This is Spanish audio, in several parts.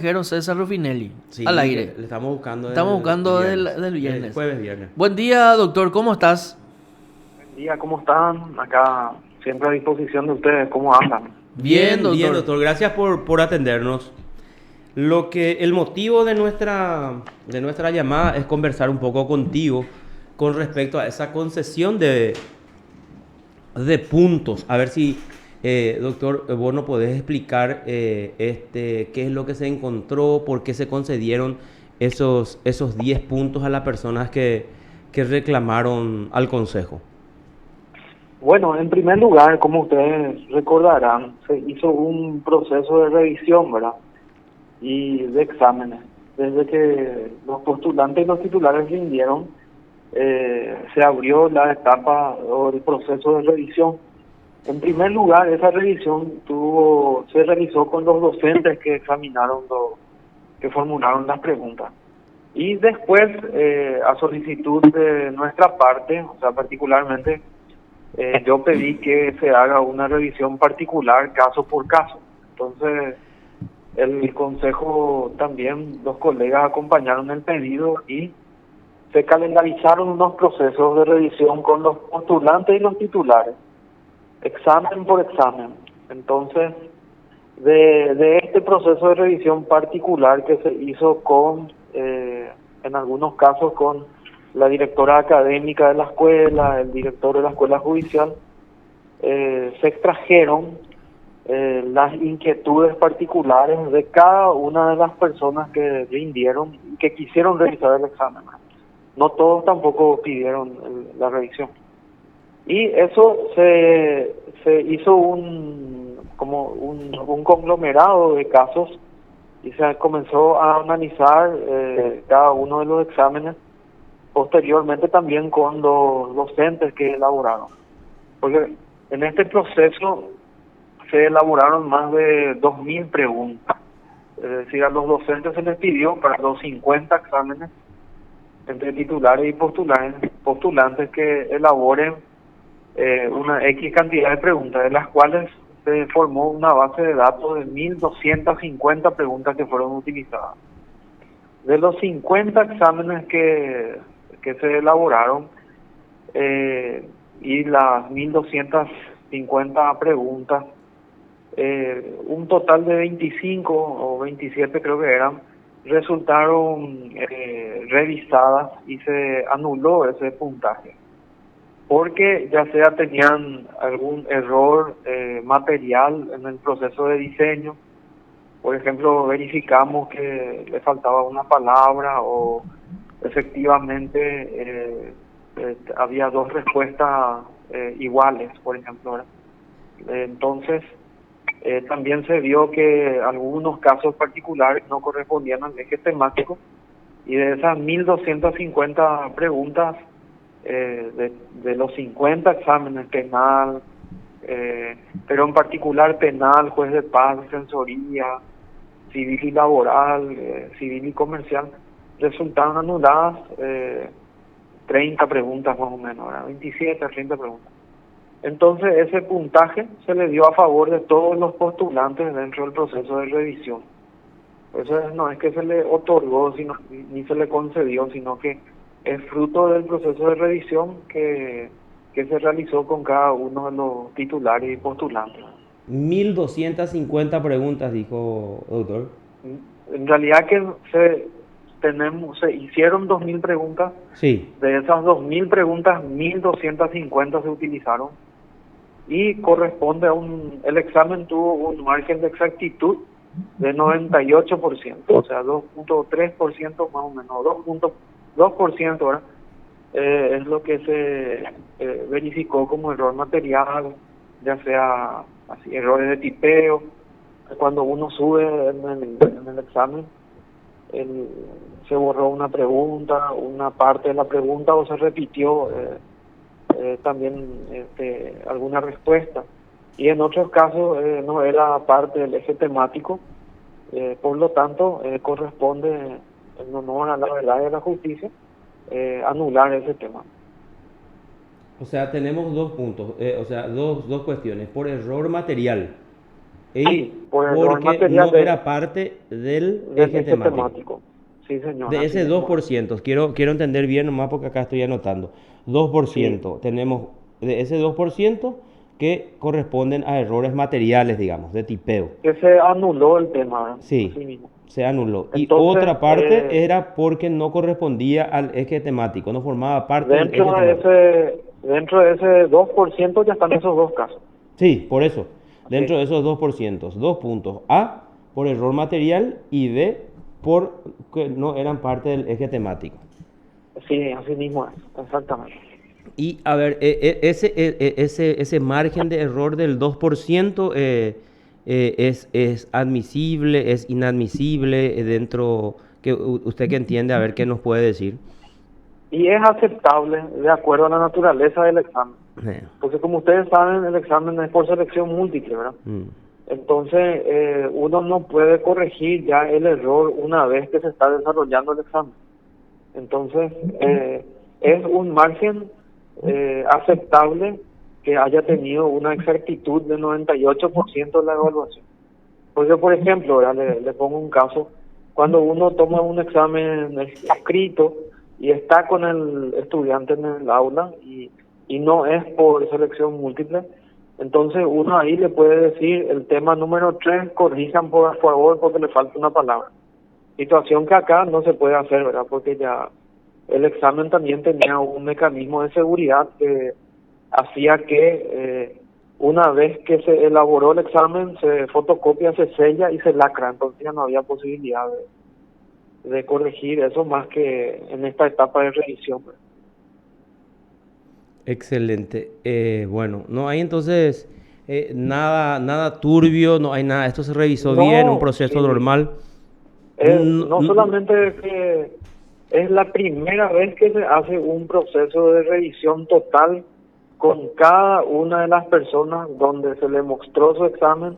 consejero César Rufinelli, Sí, al aire. le estamos buscando Estamos buscando viernes. del viernes. Jueves, viernes. Buen día, doctor, ¿cómo estás? Buen día, ¿cómo están? Acá siempre a disposición de ustedes, ¿cómo andan? Bien, Bien, doctor. doctor. Gracias por atendernos. El motivo de nuestra llamada es conversar un poco contigo con respecto a esa concesión de puntos. A ver si, doctor, vos nos podés explicar qué es lo que se encontró, por qué se concedieron esos 10 puntos a las personas que reclamaron al Consejo. Bueno, en primer lugar, como ustedes recordarán, se hizo un proceso de revisión, ¿verdad? Y de exámenes. Desde que los postulantes y los titulares rindieron, se abrió la etapa o el proceso de revisión. En primer lugar, esa revisión se realizó con los docentes que examinaron, que formularon las preguntas. Y después, a solicitud de nuestra parte, o sea, particularmente, yo pedí que se haga una revisión particular caso por caso. Entonces, el consejo también, los colegas acompañaron el pedido y se calendarizaron unos procesos de revisión con los postulantes y los titulares, examen por examen. Entonces, de este proceso de revisión particular que se hizo en algunos casos con la directora académica de la escuela, el director de la escuela judicial, se extrajeron las inquietudes particulares de cada una de las personas que rindieron y que quisieron realizar el examen. No todos tampoco pidieron la revisión. Y eso se hizo como un conglomerado de casos y se comenzó a analizar cada uno de los exámenes, posteriormente también con los docentes que elaboraron. Porque en este proceso se elaboraron más de 2.000 preguntas. Es decir, a los docentes se les pidió para los 50 exámenes entre titulares y postulantes que elaboren una X cantidad de preguntas, de las cuales se formó una base de datos de 1.250 preguntas que fueron utilizadas. De los 50 exámenes que se elaboraron y las 1.250 preguntas, un total de 25 o 27 creo que eran, resultaron revisadas y se anuló ese puntaje, porque ya sea tenían algún error material en el proceso de diseño. Por ejemplo, verificamos que le faltaba una palabra o efectivamente había dos respuestas iguales, por ejemplo, ¿verdad? Entonces, también se vio que algunos casos particulares no correspondían al eje temático, y de esas 1.250 preguntas, de los 50 exámenes penal, pero en particular penal, juez de paz, defensoría, civil y laboral, civil y comercial, resultaron anuladas 30 preguntas más o menos, ¿verdad? 27 a 30 preguntas. Entonces ese puntaje se le dio a favor de todos los postulantes dentro del proceso de revisión. Eso no es que se le otorgó ni se le concedió, sino que es fruto del proceso de revisión que se realizó con cada uno de los titulares y postulantes. 1.250 preguntas, dijo doctor. En realidad que se hicieron 2.000 preguntas. Sí. De esas 2.000 preguntas, 1.250 se utilizaron y corresponde el examen tuvo un margen de exactitud de 98%, o sea, 2.3% más o menos, 2.2%, ¿verdad? Es lo que se verificó como error material, ya sea así, errores de tipeo. Cuando uno sube en el examen, se borró una pregunta, una parte de la pregunta, o se repitió también alguna respuesta. Y en otros casos no era parte del eje temático, por lo tanto corresponde, en honor a la verdad y a la justicia, anular ese tema. O sea, tenemos dos puntos, o sea, dos cuestiones. Por error material, Sí, por error porque material no era parte del del eje eje temático. temático. Sí, señor. De así ese mismo es. 2%, quiero entender bien nomás porque acá estoy anotando. Sí, 2%, tenemos de ese 2% que corresponden a errores materiales, digamos, de tipeo. que se anuló el tema, ¿verdad? Sí, Así mismo. se anuló. Y Entonces, otra parte era porque no correspondía al eje temático, no formaba parte del eje dentro de temático. ese 2% ya están esos dos casos. Sí, por eso, dentro Sí, de esos 2%, 2 puntos. A, por error material y B, por que no eran parte del eje temático. sí, así mismo es, exactamente. Y a ver, ese margen de error del 2% es admisible, es inadmisible dentro, usted que entiende, a ver qué nos puede decir. Y es aceptable de acuerdo a la naturaleza del examen. Eh, Porque como ustedes saben, el examen es por selección múltiple, ¿verdad? mm, Entonces, uno no puede corregir ya el error una vez que se está desarrollando el examen. Entonces, es un margen aceptable que haya tenido una exactitud de 98% de la evaluación. Porque, por ejemplo, ya le pongo un caso, cuando uno toma un examen escrito y está con el estudiante en el aula y no es por selección múltiple, entonces uno ahí le puede decir el tema número 3 corrijan por favor porque le falta una palabra. Situación que acá no se puede hacer, ¿verdad? Porque ya el examen también tenía un mecanismo de seguridad que hacía que una vez que se elaboró el examen se fotocopia, se sella y se lacra, entonces ya no había posibilidad de corregir eso más que en esta etapa de revisión, ¿verdad? Excelente. Bueno, no hay entonces nada turbio, no hay nada. Esto se revisó bien, un No, proceso sí, normal. No, no solamente que es la primera vez que se hace un proceso de revisión total con cada una de las personas donde se le mostró su examen,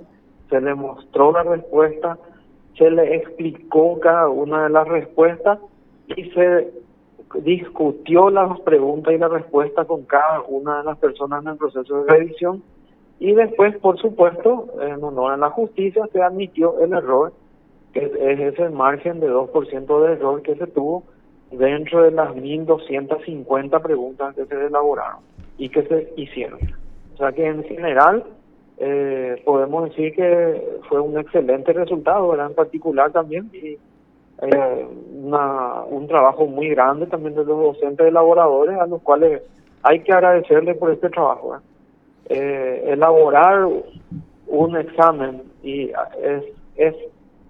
se le mostró la respuesta, se le explicó cada una de las respuestas y se discutió las preguntas y la respuesta con cada una de las personas en el proceso de revisión y después, por supuesto, en honor a la justicia, se admitió el error, que es ese margen de 2% de error que se tuvo dentro de las 1.250 preguntas que se elaboraron y que se hicieron. O sea que en general podemos decir que fue un excelente resultado, ¿verdad? En particular también, y un trabajo muy grande también de los docentes elaboradores, a los cuales hay que agradecerle por este trabajo, ¿verdad? Elaborar un examen y es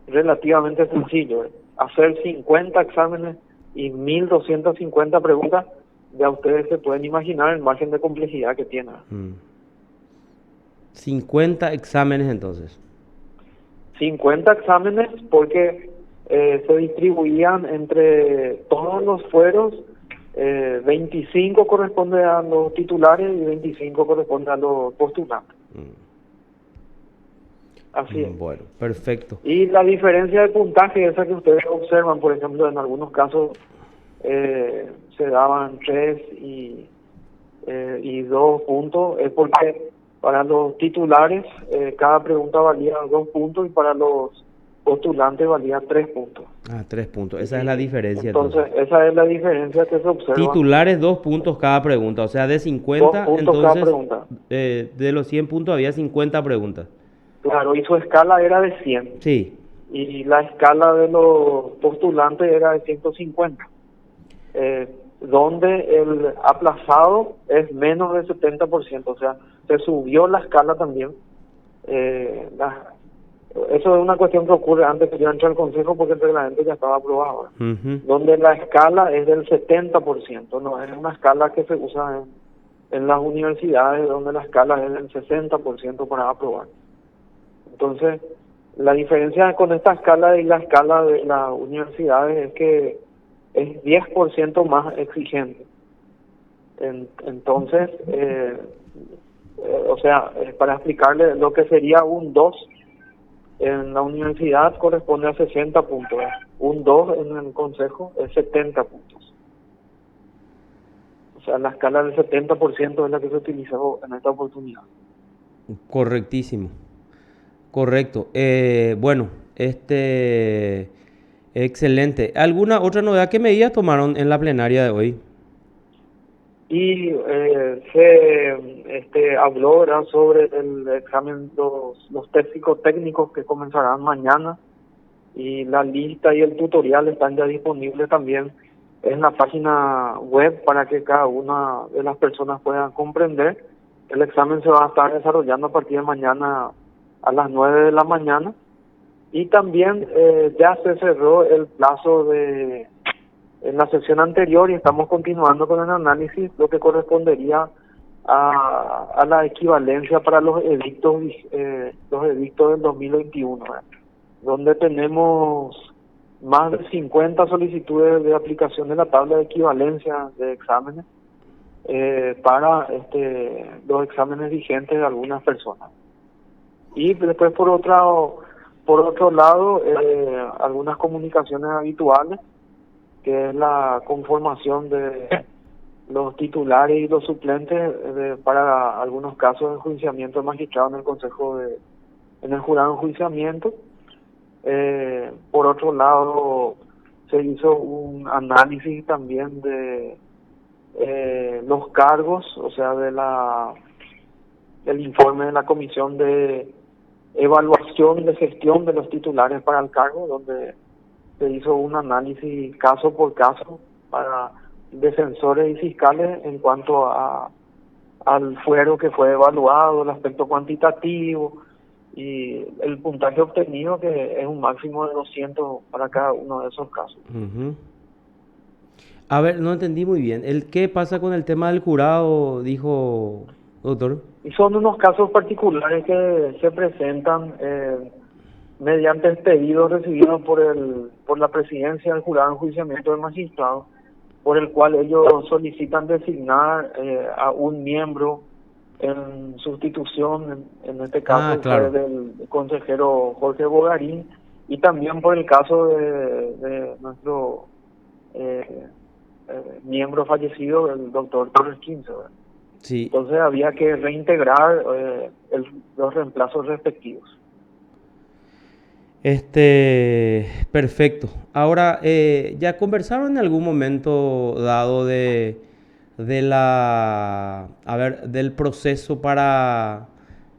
relativamente sencillo. Hacer 50 exámenes y 1.250 preguntas, ya ustedes se pueden imaginar el margen de complejidad que tiene. 50 exámenes entonces. 50 exámenes porque se distribuían entre todos los fueros, 25 corresponde a los titulares y 25 corresponde a los postulantes. Así es. Bueno, perfecto. Y la diferencia de puntaje, esa que ustedes observan, por ejemplo, en algunos casos se daban 3 y 2 puntos, es porque para los titulares cada pregunta valía 2 puntos y para los postulantes valía 3 puntos. 3 puntos. Esa es la Y diferencia entonces, entonces. esa es la diferencia que se observa. Titulares 2 puntos cada pregunta. O sea, de 2 50, puntos cada entonces pregunta. de los 100 puntos había 50 preguntas. Claro, y su escala era de 100. Sí. Y la escala de los postulantes era de 150. Donde el aplazado es menos del 70%, o sea, se subió la escala también. Eso es una cuestión que ocurre antes que yo entre al consejo porque el reglamento ya estaba aprobado, Ujú. donde la escala es del 70%, no es una escala que se usa en las universidades donde la escala es del 60% para aprobar. Entonces, la diferencia con esta escala y la escala de las universidades es que es 10% más exigente. Entonces, o sea, para explicarle lo que sería un 2 en la universidad corresponde a 60 puntos. Un 2 en el consejo es 70 puntos. O sea, la escala del 70% es la que se utilizó en esta oportunidad. Correctísimo. Correcto. Bueno, excelente. ¿Alguna otra novedad? ¿Qué medidas tomaron en la plenaria de hoy? Y se habló, ¿verdad?, sobre el examen, los test psicotécnicos que comenzarán mañana, y la lista y el tutorial están ya disponibles también en la página web para que cada una de las personas puedan comprender. El examen se va a estar desarrollando a partir de mañana a las 9 de la mañana, y también ya se cerró el plazo en la sesión anterior, y estamos continuando con el análisis, lo que correspondería a la equivalencia para los edictos del 2021, ¿verdad?, donde tenemos más de 50 solicitudes de aplicación de la tabla de equivalencia de exámenes para los exámenes vigentes de algunas personas. Y después, por otro lado, algunas comunicaciones habituales, que es la conformación de los titulares y los suplentes para algunos casos de enjuiciamiento de magistrado en el jurado de enjuiciamiento. Por otro lado, se hizo un análisis también de los cargos, o sea, del informe de la Comisión de Evaluación de Gestión de los Titulares para el cargo, donde se hizo un análisis caso por caso para defensores y fiscales en cuanto al fuero que fue evaluado, el aspecto cuantitativo y el puntaje obtenido, que es un máximo de 200 para cada uno de esos casos. Uh-huh. A ver, no entendí muy bien. ¿Qué pasa con el tema del jurado, dijo, doctor? Y son unos casos particulares que se presentan mediante el pedido recibido por la presidencia del jurado de enjuiciamiento de magistrados, por el cual ellos solicitan designar a un miembro en sustitución, en este caso claro, fue del consejero Jorge Bogarín, y también por el caso de nuestro miembro fallecido, el doctor Torres Quince. Sí. Entonces había que reintegrar los reemplazos respectivos. Perfecto. Ahora, ¿ya conversaron en algún momento dado del proceso para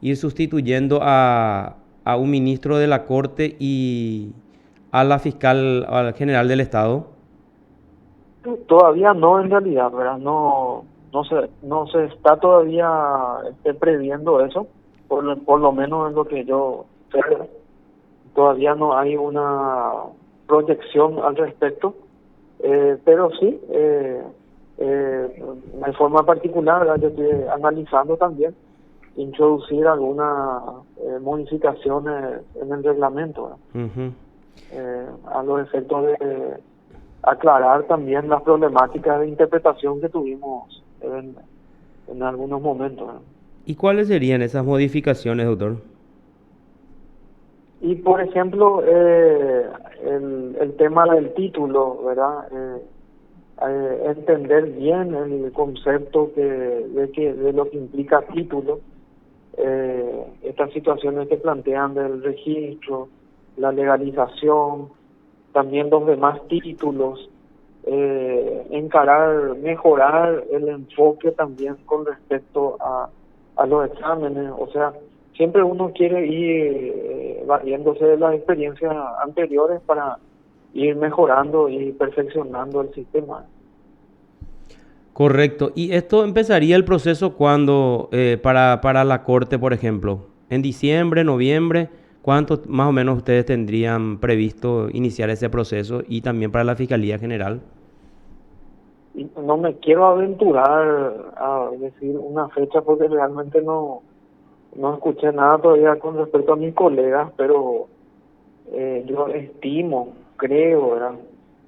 ir sustituyendo a un ministro de la Corte y a la fiscal general del Estado? Todavía no, en realidad, ¿verdad? No se está todavía previendo eso, por lo menos en lo que yo sé. Todavía no hay una proyección al respecto, pero sí, de forma particular, ¿verdad?, yo estoy analizando también introducir algunas modificaciones en el reglamento, ¿verdad? Uh-huh. A los efectos de aclarar también las problemáticas de interpretación que tuvimos en algunos momentos, ¿verdad? ¿Y cuáles serían esas modificaciones, doctor? Y por ejemplo, el tema del título, ¿verdad? Entender bien el concepto de lo que implica título, estas situaciones que plantean del registro, la legalización, también los demás títulos, mejorar el enfoque también con respecto a los exámenes. O sea, siempre uno quiere ir valiéndose de las experiencias anteriores para ir mejorando y perfeccionando el sistema. Correcto. ¿Y esto empezaría el proceso cuando para la Corte, por ejemplo? ¿En diciembre, noviembre? ¿Cuánto más o menos ustedes tendrían previsto iniciar ese proceso? Y también para la Fiscalía General. Y no me quiero aventurar a decir una fecha porque realmente no escuché nada todavía con respecto a mis colegas, pero yo creo, ¿verdad?,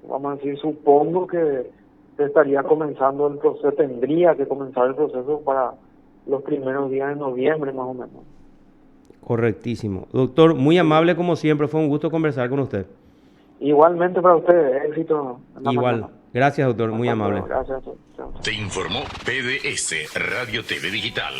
vamos a decir, supongo que estaría comenzando el proceso, tendría que comenzar el proceso para los primeros días de noviembre, más o menos. Correctísimo. Doctor, muy amable como siempre, fue un gusto conversar con usted. Igualmente para usted, éxito en la Igual. mañana. Gracias, doctor, muy amable. Gracias. Te informó PDS Radio TV Digital.